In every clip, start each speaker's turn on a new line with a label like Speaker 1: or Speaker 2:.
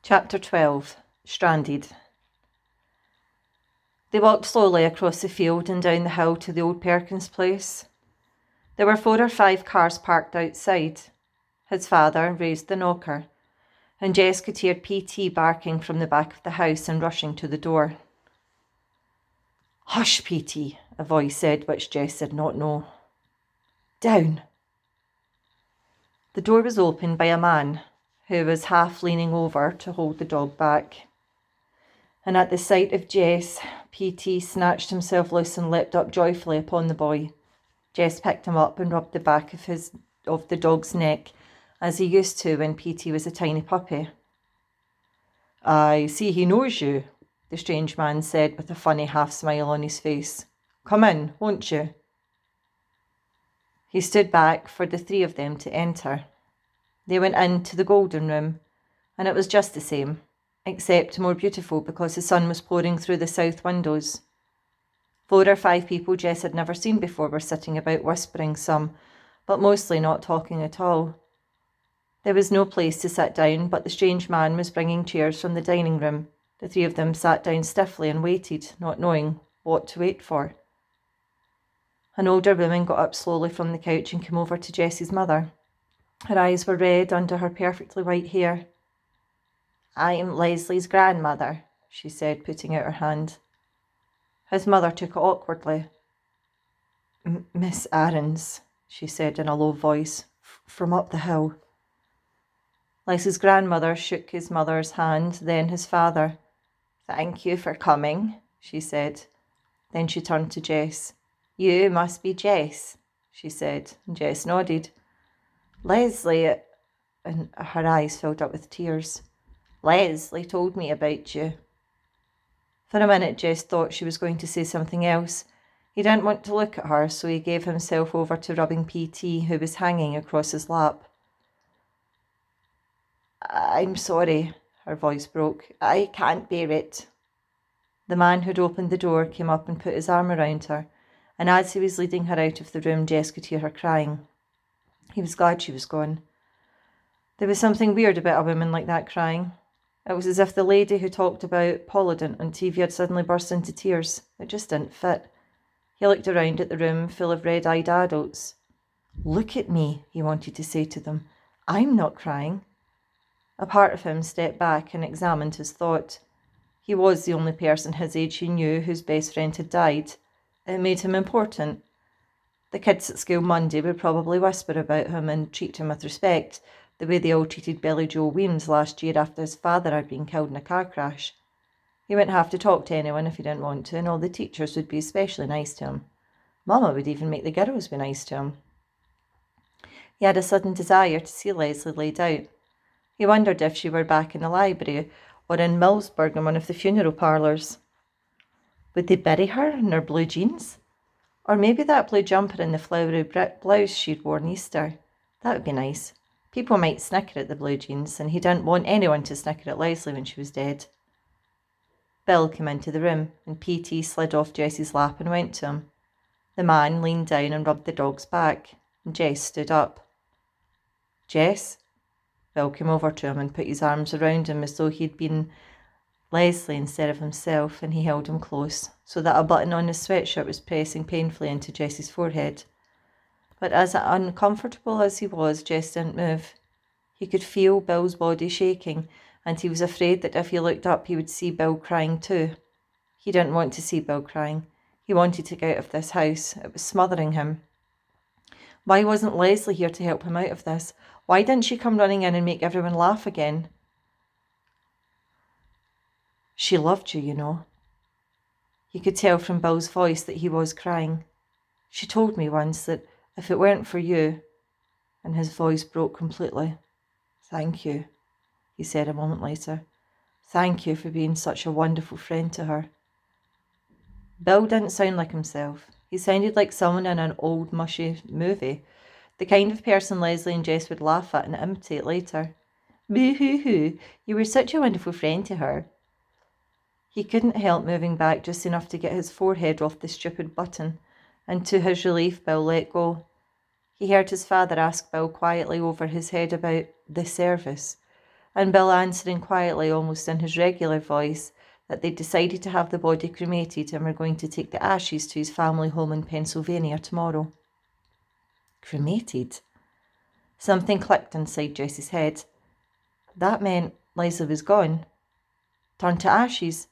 Speaker 1: Chapter 12. Stranded. They walked slowly across the field and down the hill to the old Perkins place. There were 4 or 5 cars parked outside. His father raised the knocker, and Jess could hear PT barking from the back of the house and rushing to the door. "Hush, PT," a voice said, which Jess did not know. "Down." The door was opened by a man who was half leaning over to hold the dog back. And at the sight of Jess, PT snatched himself loose and leapt up joyfully upon the boy. Jess picked him up and rubbed the back of the dog's neck, as he used to when PT was a tiny puppy. "I see he knows you," the strange man said with a funny half-smile on his face. "Come in, won't you?" He stood back for the 3 of them to enter. They went into the golden room, and it was just the same, except more beautiful because the sun was pouring through the south windows. 4 or 5 people Jess had never seen before were sitting about whispering some, but mostly not talking at all. There was no place to sit down, but the strange man was bringing chairs from the dining room. The 3 of them sat down stiffly and waited, not knowing what to wait for. An older woman got up slowly from the couch and came over to Jess's mother. Her eyes were red under her perfectly white hair. "I'm Leslie's grandmother," she said, putting out her hand. His mother took it awkwardly. "Miss Aarons," she said in a low voice, "from up the hill." Leslie's grandmother shook his mother's hand, then his father. "Thank you for coming," she said. Then she turned to Jess. "You must be Jess," she said, and Jess nodded. "Leslie," and her eyes filled up with tears. "Leslie told me about you." For a minute Jess thought she was going to say something else. He didn't want to look at her, so he gave himself over to rubbing PT, who was hanging across his lap. "I'm sorry," her voice broke. "I can't bear it." The man who'd opened the door came up and put his arm around her, and as he was leading her out of the room, Jess could hear her crying. He was glad she was gone. There was something weird about a woman like that crying. It was as if the lady who talked about Polydent on TV had suddenly burst into tears. It just didn't fit. He looked around at the room full of red-eyed adults. "Look at me," he wanted to say to them. "I'm not crying." A part of him stepped back and examined his thought. He was the only person his age he knew whose best friend had died. It made him important. The kids at school Monday would probably whisper about him and treat him with respect, the way they all treated Billy Joe Weems last year after his father had been killed in a car crash. He wouldn't have to talk to anyone if he didn't want to, and all the teachers would be especially nice to him. Mama would even make the girls be nice to him. He had a sudden desire to see Leslie laid out. He wondered if she were back in the library or in Millsburg in one of the funeral parlours. Would they bury her in her blue jeans? Or maybe that blue jumper and the flowery blouse she'd worn Easter. That would be nice. People might snicker at the blue jeans, and he didn't want anyone to snicker at Leslie when she was dead. Bill came into the room, and PT slid off Jess's lap and went to him. The man leaned down and rubbed the dog's back, and Jess stood up. "Jess?" Bill came over to him and put his arms around him as though he'd been Leslie instead of himself, and he held him close, so that a button on his sweatshirt was pressing painfully into Jess's forehead. But as uncomfortable as he was, Jess didn't move. He could feel Bill's body shaking, and he was afraid that if he looked up he would see Bill crying too. He didn't want to see Bill crying. He wanted to get out of this house. It was smothering him. Why wasn't Leslie here to help him out of this? Why didn't she come running in and make everyone laugh again? "She loved you, you know." He could tell from Bill's voice that he was crying. "She told me once that if it weren't for you," and his voice broke completely. "Thank you," he said a moment later. "Thank you for being such a wonderful friend to her." Bill didn't sound like himself. He sounded like someone in an old, mushy movie, the kind of person Leslie and Jess would laugh at and imitate later. "Boo-hoo-hoo, you were such a wonderful friend to her." He couldn't help moving back just enough to get his forehead off the stupid button, and to his relief, Bill let go. He heard his father ask Bill quietly over his head about the service, and Bill answering quietly, almost in his regular voice, that they'd decided to have the body cremated and were going to take the ashes to his family home in Pennsylvania tomorrow. Cremated? Something clicked inside Jess's head. That meant Leslie was gone. Turned to ashes.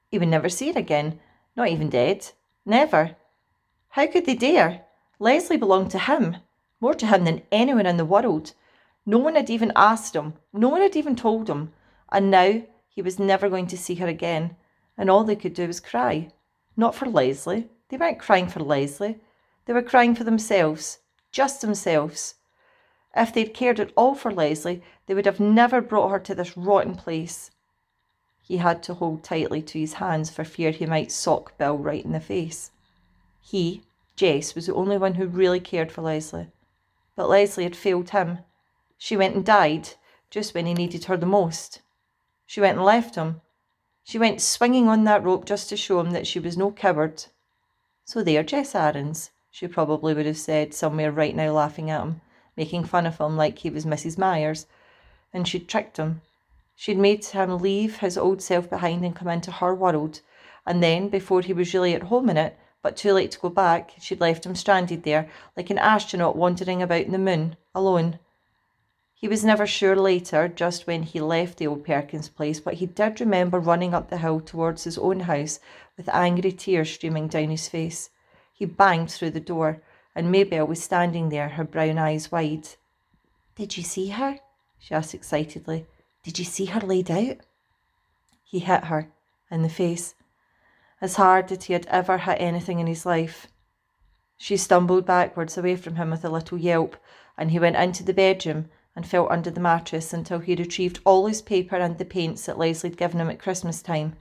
Speaker 1: He would never see her again, not even dead. Never. How could they dare? Leslie belonged to him, more to him than anyone in the world. No one had even asked him, no one had even told him, and now he was never going to see her again, and all they could do was cry. Not for Leslie. They weren't crying for Leslie. They were crying for themselves, just themselves. If they'd cared at all for Leslie, they would have never brought her to this rotten place. He had to hold tightly to his hands for fear he might sock Bill right in the face. He, Jess, was the only one who really cared for Leslie. But Leslie had failed him. She went and died just when he needed her the most. She went and left him. She went swinging on that rope just to show him that she was no coward. So there, Jess Aarons, she probably would have said somewhere right now, laughing at him, making fun of him like he was Mrs. Myers. And she'd tricked him. She'd made him leave his old self behind and come into her world. And then, before he was really at home in it, but too late to go back, she'd left him stranded there, like an astronaut wandering about in the moon, alone. He was never sure later, just when he left the old Perkins place, but he did remember running up the hill towards his own house with angry tears streaming down his face. He banged through the door, and Maybelle was standing there, her brown eyes wide. "Did you see her?" she asked excitedly. "Did you see her laid out?" He hit her in the face, as hard as he had ever hit anything in his life. She stumbled backwards away from him with a little yelp, and he went into the bedroom and felt under the mattress until he retrieved all his paper and the paints that Leslie had given him at Christmas time.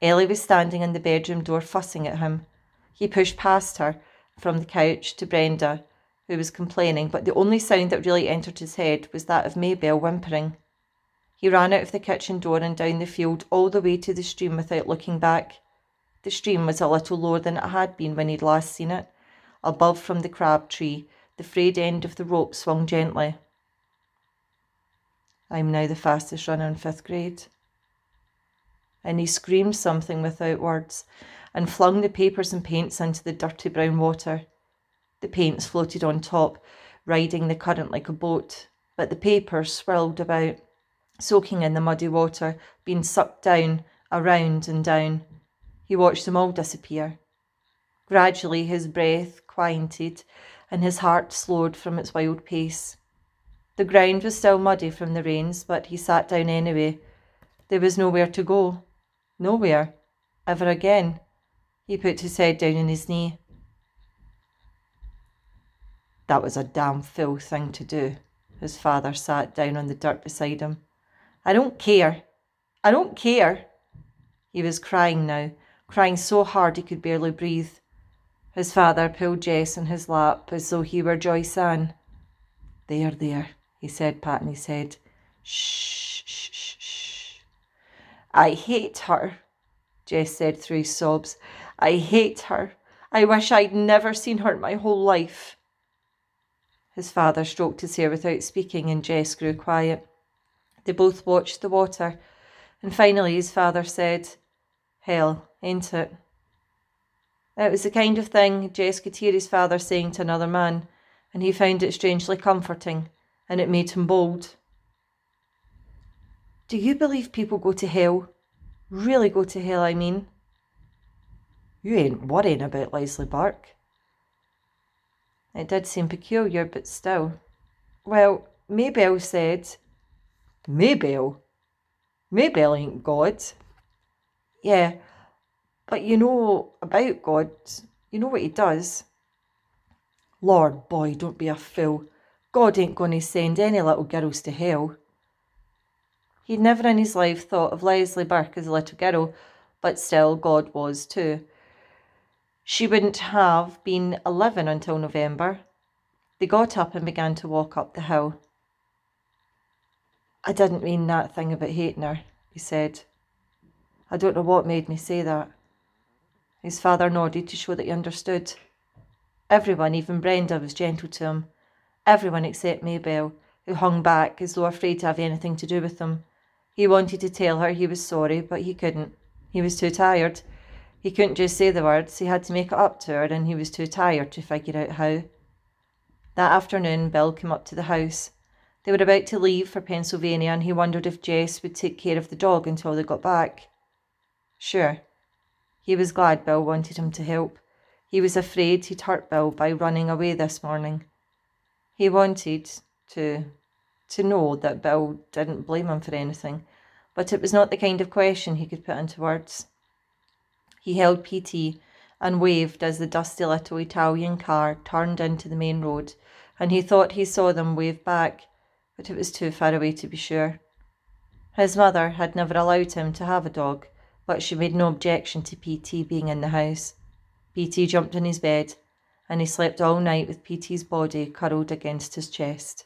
Speaker 1: Ellie was standing in the bedroom door fussing at him. He pushed past her from the couch to Brenda, who was complaining, but the only sound that really entered his head was that of Maybelle whimpering. He ran out of the kitchen door and down the field all the way to the stream without looking back. The stream was a little lower than it had been when he'd last seen it. Above from the crab tree, the frayed end of the rope swung gently. "I'm now the fastest runner in 5th grade. And he screamed something without words and flung the papers and paints into the dirty brown water. The paints floated on top, riding the current like a boat, but the papers swirled about, soaking in the muddy water, being sucked down, around and down. He watched them all disappear. Gradually his breath quieted and his heart slowed from its wild pace. The ground was still muddy from the rains, but he sat down anyway. There was nowhere to go. Nowhere. Ever again. He put his head down on his knee. "That was a damn fool thing to do." His father sat down on the dirt beside him. "I don't care. I don't care." He was crying now, crying so hard he could barely breathe. His father pulled Jess in his lap as though he were Joyce Ann. There, he said, patting his head. "Shh, shh, shh, shh." "I hate her," Jess said through his sobs. "I hate her. I wish I'd never seen her in my whole life." His father stroked his hair without speaking, and Jess grew quiet. They both watched the water, and finally his father said, "Hell, ain't it?" It was the kind of thing Jess could hear his father saying to another man, and he found it strangely comforting, and it made him bold. "Do you believe people go to hell? Really go to hell, I mean?" "You ain't worrying about Leslie Burke." It did seem peculiar, but still. "Well, Maybelle said..." "Maybelle? Maybelle ain't God." "Yeah, but you know about God. You know what he does." "Lord, boy, don't be a fool. God ain't going to send any little girls to hell." He'd never in his life thought of Leslie Burke as a little girl, but still God was too. She wouldn't have been 11 until November. They got up and began to walk up the hill. "I didn't mean that thing about hating her," he said. "I don't know what made me say that." His father nodded to show that he understood. Everyone, even Brenda, was gentle to him. Everyone except Maybelle, who hung back as though afraid to have anything to do with them. He wanted to tell her he was sorry, but he couldn't. He was too tired. He couldn't just say the words, he had to make it up to her, and he was too tired to figure out how. That afternoon, Bill came up to the house. They were about to leave for Pennsylvania, and he wondered if Jess would take care of the dog until they got back. Sure. He was glad Bill wanted him to help. He was afraid he'd hurt Bill by running away this morning. He wanted to know that Bill didn't blame him for anything, but it was not the kind of question he could put into words. He held PT and waved as the dusty little Italian car turned into the main road, and he thought he saw them wave back, but it was too far away to be sure. His mother had never allowed him to have a dog, but she made no objection to PT being in the house. PT jumped in his bed, and he slept all night with PT's body curled against his chest.